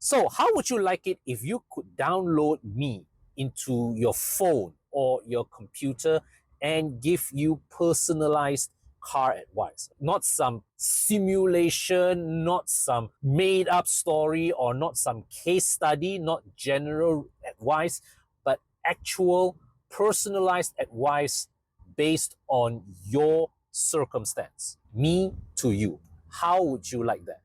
So how would you like it if you could download me into your phone or your computer and give you personalized car advice? Not some simulation, not some made up story, or not some case study, not general advice, but actual personalized advice based on your circumstance. Me to you. How would you like that?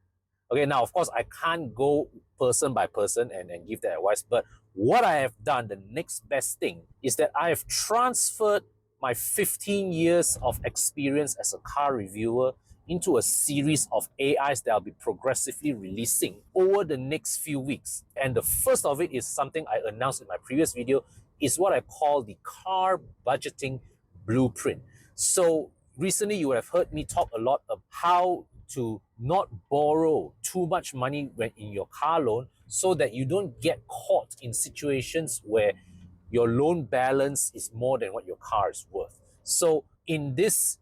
Okay, now of course I can't go person by person and give that advice, but what I have done, the next best thing, is that I have transferred my 15 years of experience as a car reviewer into a series of AIs that I'll be progressively releasing over the next few weeks. And the first of it is something I announced in my previous video, is what I call the car budgeting blueprint. So recently you would have heard me talk a lot of how to not borrow too much money when in your car loan, so that you don't get caught in situations where your loan balance is more than what your car is worth. So in this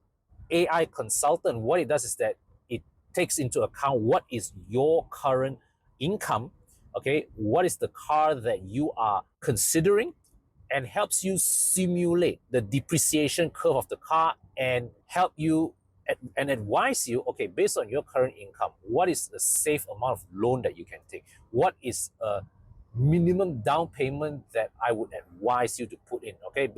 AI consultant, what it does is that it takes into account what is your current income, okay, what is the car that you are considering, and helps you simulate the depreciation curve of the car and help you and advise you, okay, based on your current income, what is the safe amount of loan that you can take? What is a minimum down payment that I would advise you to put in? Okay,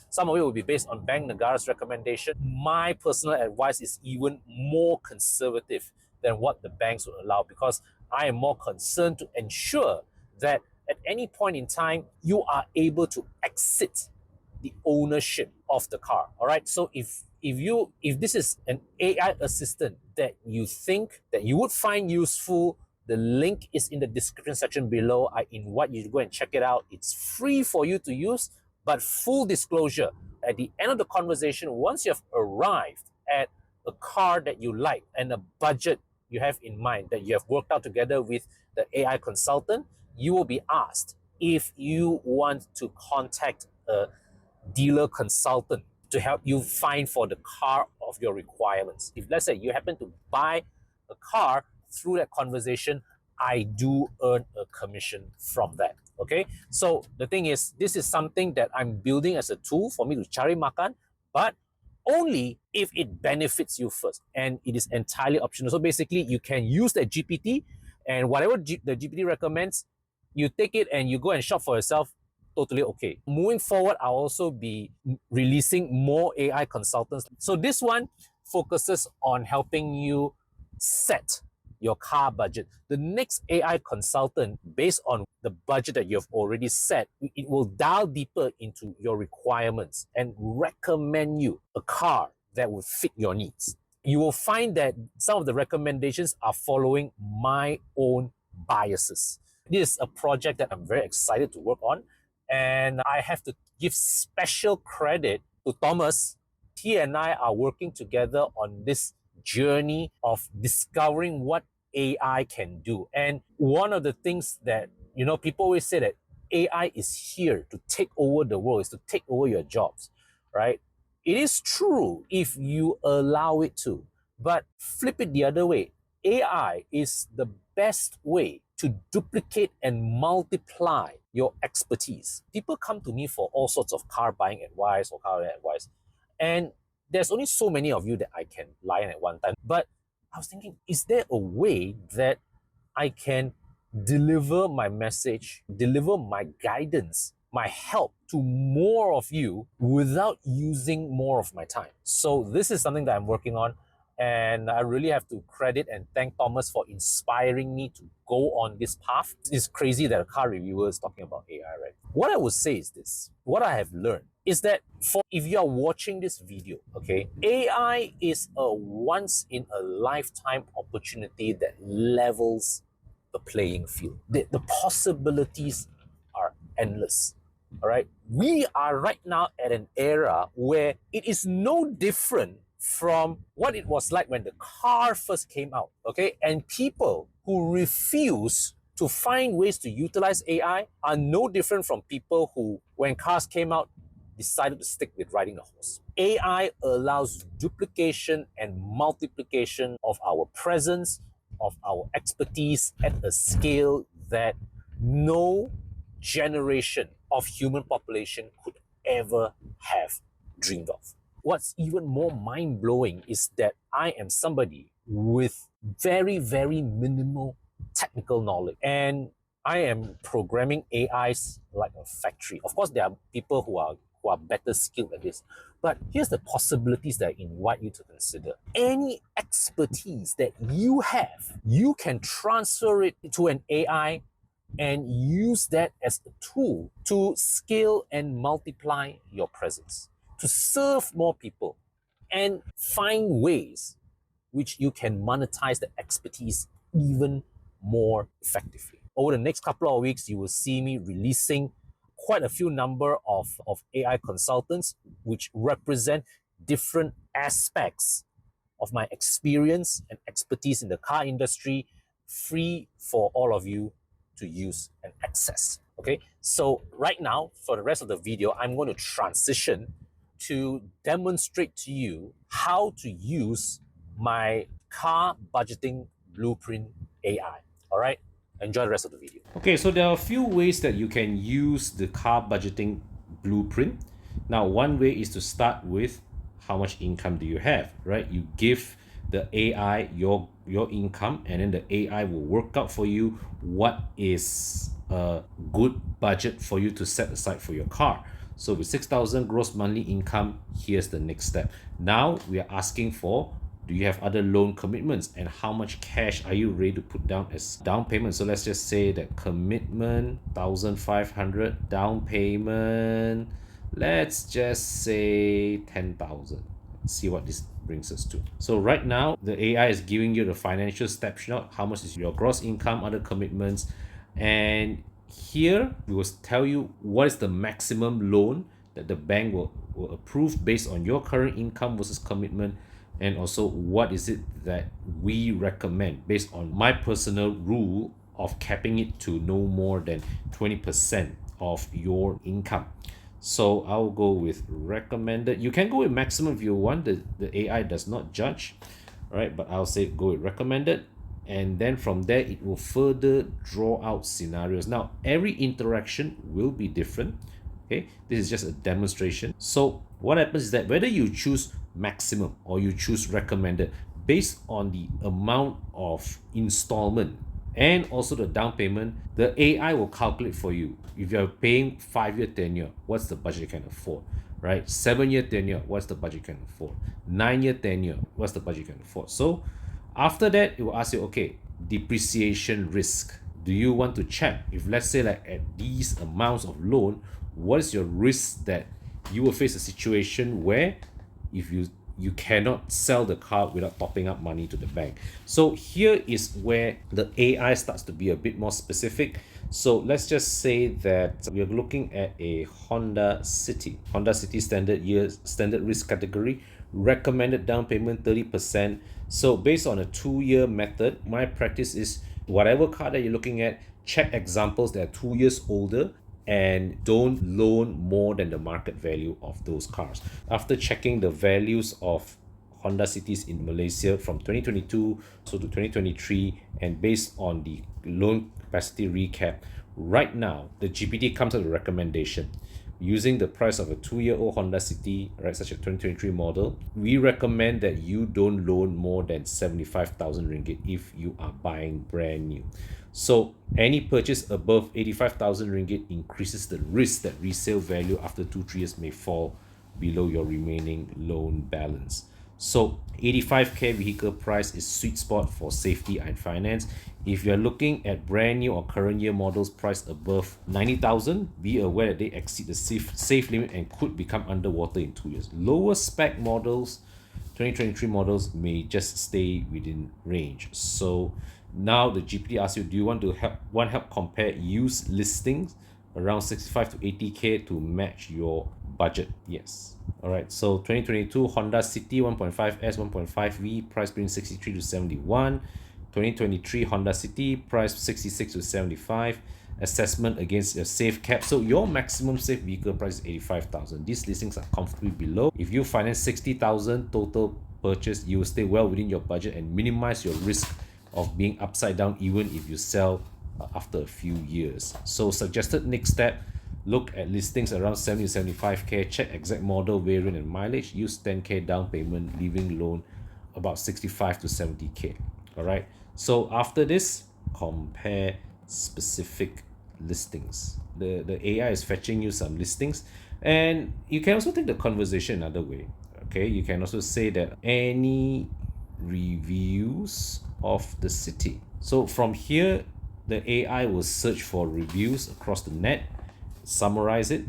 some of it will be based on Bank Negara's recommendation. My personal advice is even more conservative than what the banks would allow, because I am more concerned to ensure that at any point in time you are able to exit the ownership of the car. All right, so if this is an AI assistant that you think that you would find useful, the link is in the description section below. I invite you to go and check it out. It's free for you to use, but full disclosure, at the end of the conversation, once you have arrived at a car that you like and a budget you have in mind that you have worked out together with the AI consultant, you will be asked if you want to contact a dealer consultant to help you find for the car of your requirements. If let's say you happen to buy a car through that conversation, I do earn a commission from that. Okay, so the thing is, this is something that I'm building as a tool for me to cari makan, but only if it benefits you first, and it is entirely optional. So basically, you can use that GPT, and whatever the GPT recommends, you take it and you go and shop for yourself. Totally okay. Moving forward, I'll also be releasing more AI consultants. So this one focuses on helping you set your car budget. The next AI consultant, based on the budget that you've already set, it will dial deeper into your requirements and recommend you a car that will fit your needs. You will find that some of the recommendations are following my own biases. This is a project that I'm very excited to work on, and I have to give special credit to Thomas. He and I are working together on this journey of discovering what AI can do. And one of the things that, people always say that AI is here to take over the world, is to take over your jobs, right? It is true if you allow it to, but flip it the other way. AI is the best way to duplicate and multiply your expertise. People come to me for all sorts of car buying advice or car advice, and there's only so many of you that I can line at one time. But I was thinking, is there a way that I can deliver my message, deliver my guidance, my help to more of you without using more of my time? So this is something that I'm working on, and I really have to credit and thank Thomas for inspiring me to go on this path. It's crazy that a car reviewer is talking about AI, right? What I would say is this. What I have learned is that if you are watching this video, okay, AI is a once in a lifetime opportunity that levels the playing field. The possibilities are endless. All right. We are right now at an era where it is no different from what it was like when the car first came out. Okay. And people who refuse to find ways to utilize AI are no different from people who, when cars came out, decided to stick with riding a horse. AI allows duplication and multiplication of our presence, of our expertise at a scale that no generation of human population could ever have dreamed of. What's even more mind-blowing is that I am somebody with very, very minimal technical knowledge, and I am programming AIs like a factory. Of course, there are people who are better skilled at this, but here's the possibilities that I invite you to consider. Any expertise that you have, you can transfer it to an AI and use that as a tool to scale and multiply your presence, to serve more people, and find ways which you can monetize the expertise even more effectively. Over the next couple of weeks, you will see me releasing quite a few number of AI consultants which represent different aspects of my experience and expertise in the car industry, free for all of you to use and access. Okay, so right now, for the rest of the video, I'm going to transition to demonstrate to you how to use my car budgeting blueprint AI. All right, enjoy the rest of the video. Okay, so there are a few ways that you can use the car budgeting blueprint. Now, one way is to start with how much income do you have, right? You give the AI your income, and then the AI will work out for you what is a good budget for you to set aside for your car. So with 6,000 gross monthly income, here's the next step. Now we are asking for, do you have other loan commitments, and how much cash are you ready to put down as down payment? So let's just say that commitment 1,500, down payment, let's just say 10,000. See what this brings us to. So right now the AI is giving you the financial snapshot, how much is your gross income, other commitments, and here we will tell you what is the maximum loan that the bank will approve based on your current income versus commitment, and also what is it that we recommend based on my personal rule of capping it to no more than 20% of your income. So I'll go with recommended. You can go with maximum if you want. The AI does not judge, right? But I'll say go with recommended, and then from there it will further draw out scenarios. Now every interaction will be different. Okay, this is just a demonstration. So what happens is that whether you choose maximum or you choose recommended, based on the amount of installment and also the down payment, the AI will calculate for you. If you're paying 5-year tenure, what's the budget you can afford, right? 7-year tenure, what's the budget you can afford? 9-year tenure, what's the budget you can afford? So after that, it will ask you, okay, depreciation risk. Do you want to check if, let's say, like at these amounts of loan, what is your risk that you will face a situation where if you cannot sell the car without topping up money to the bank? So here is where the AI starts to be a bit more specific. So let's just say that we're looking at a Honda City standard risk category, recommended down payment 30%. So based on a 2-year method, my practice is whatever car that you're looking at, check examples that are 2 years older and don't loan more than the market value of those cars. After checking the values of Honda Cities in Malaysia from 2022 to 2023, and based on the loan capacity recap, right now the GPT comes up with a recommendation. Using the price of a 2-year-old Honda City, right, such a 2023 model, we recommend that you don't loan more than 75,000 ringgit if you are buying brand new. So any purchase above 85,000 ringgit increases the risk that resale value after 2-3 years may fall below your remaining loan balance. So 85k vehicle price is sweet spot for safety and finance. If you're looking at brand new or current year models priced above 90,000, be aware that they exceed the safe limit and could become underwater in 2 years. Lower spec models, 2023 models, may just stay within range. So now the GPT asks you, do you want to help compare used listings around 65 to 80k to match your budget? Yes. All right, so 2022 Honda City 1.5S 1.5V price between 63 to 71. 2023 Honda City price 66 to 75. Assessment against your safe cap. So your maximum safe vehicle price is 85,000. These listings are comfortably below. If you finance 60,000 total purchase, you will stay well within your budget and minimize your risk of being upside down even if you sell after a few years. So suggested next step, look at listings around 70 to 75k, check exact model, variant and mileage, use 10k down payment, leaving loan about 65 to 70k. All right, so after this, compare specific listings. The AI is fetching you some listings, and you can also take the conversation another way. Okay, you can also say that any reviews of the city. So from here, the AI will search for reviews across the net, summarize it,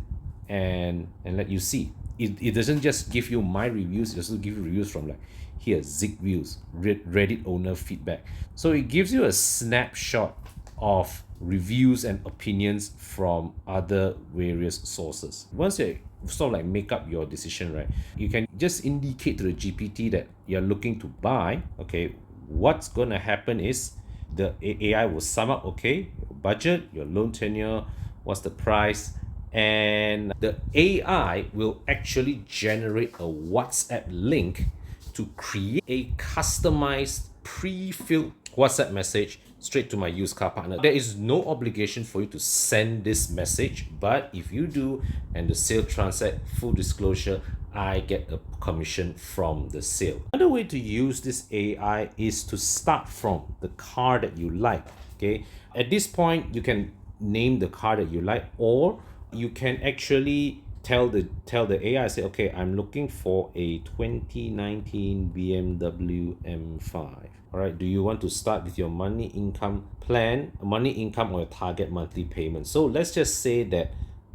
and let you see. It doesn't just give you my reviews, it also give you reviews from like here, Zigviews, Reddit owner feedback. So it gives you a snapshot of reviews and opinions from other various sources. Once you sort of like make up your decision, right, you can just indicate to the GPT that you're looking to buy. Okay, what's going to happen is the AI will sum up, okay, your budget, your loan tenure, what's the price, and the AI will actually generate a WhatsApp link to create a customized pre-filled WhatsApp message straight to my used car partner. There is no obligation for you to send this message, but if you do and the sale transact, full disclosure, I get a commission from the sale. Another way to use this AI is to start from the car that you like. Okay, at this point you can name the car that you like, or you can actually tell the AI, say, okay, I'm looking for a 2019 BMW M5. All right, do you want to start with your money income plan, money income, or your target monthly payment? So let's just say that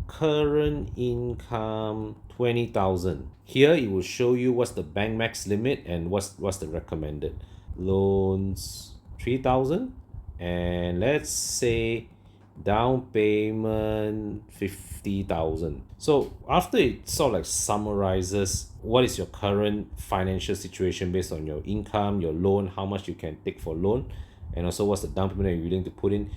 current income 20,000. Here it will show you what's the bank max limit and what's the recommended. Loans 3,000, and let's say down payment 50,000. So after it sort of like summarizes what is your current financial situation based on your income, your loan, how much you can take for loan, and also what's the down payment you're willing to put in,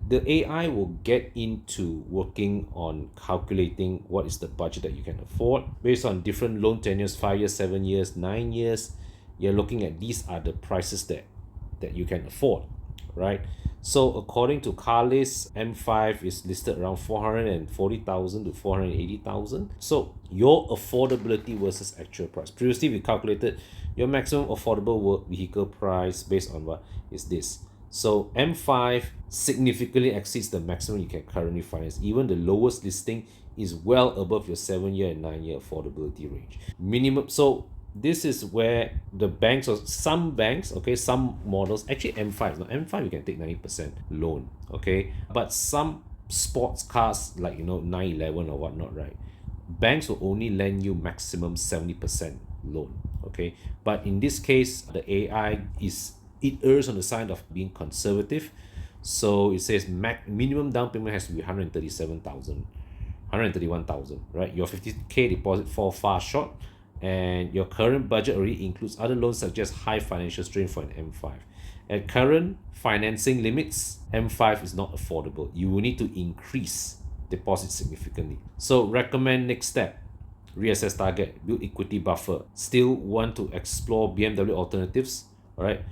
the AI will get into working on calculating what is the budget that you can afford based on different loan tenures, 5 years, 7 years, 9 years. You're looking at these are the prices that you can afford, right? So according to Carlist, M5 is listed around 440,000 to 480,000. So your affordability versus actual price. Previously, we calculated your maximum affordable vehicle price based on what is this. So M5 significantly exceeds the maximum you can currently finance. Even the lowest listing is well above your 7-year and 9-year affordability range. Minimum. So this is where the banks, or some banks, okay, some models, actually M5, now M5 you can take 90% loan, okay, but some sports cars like 911 or whatnot, right, banks will only lend you maximum 70% loan, okay. But in this case, the AI it errs on the side of being conservative. So it says minimum down payment has to be 131,000, right? Your 50k deposit fall far short, and your current budget already includes other loans such as high financial strain for an M5. At current financing limits, M5 is not affordable. You will need to increase deposit significantly. So recommend next step, reassess target, build equity buffer. Still want to explore BMW alternatives, all right?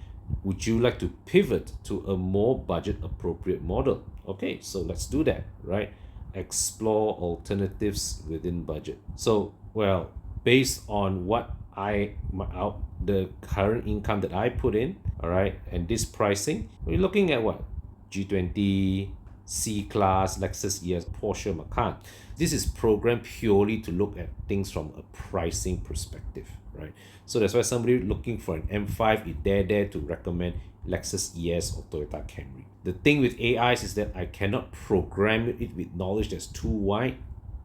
Would you like to pivot to a more budget appropriate model? Okay, so let's do that, right? Explore alternatives within budget. So, well, based on what the current income that I put in, all right, and this pricing, we're looking at what? G20, C-Class, Lexus ES, Porsche Macan. This is programmed purely to look at things from a pricing perspective, right? So that's why somebody looking for an M5 is there to recommend Lexus ES or Toyota Camry. The thing with AIs is that I cannot program it with knowledge that's too wide.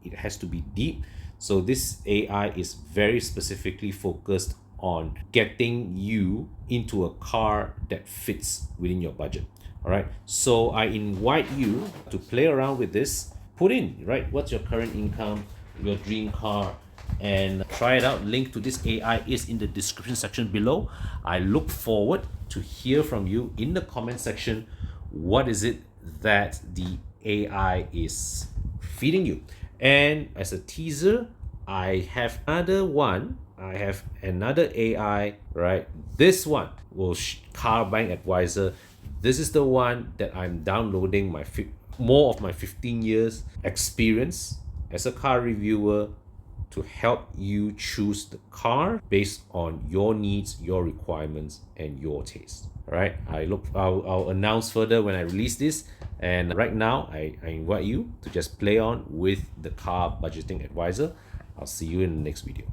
It has to be deep. So this AI is very specifically focused on getting you into a car that fits within your budget. All right. So I invite you to play around with this. Put in, right, what's your current income, your dream car, and try it out. Link to this AI is in the description section below. I look forward to hear from you in the comment section. What is it that the AI is feeding you? And as a teaser, I have another AI, right? This one will Car Buying Advisor. This is the one that I'm downloading more of my 15 years experience as a car reviewer to help you choose the car based on your needs, your requirements, and your taste. All right, I'll announce further when I release this. And right now, I invite you to just play on with the Car Budgeting Advisor. I'll see you in the next video.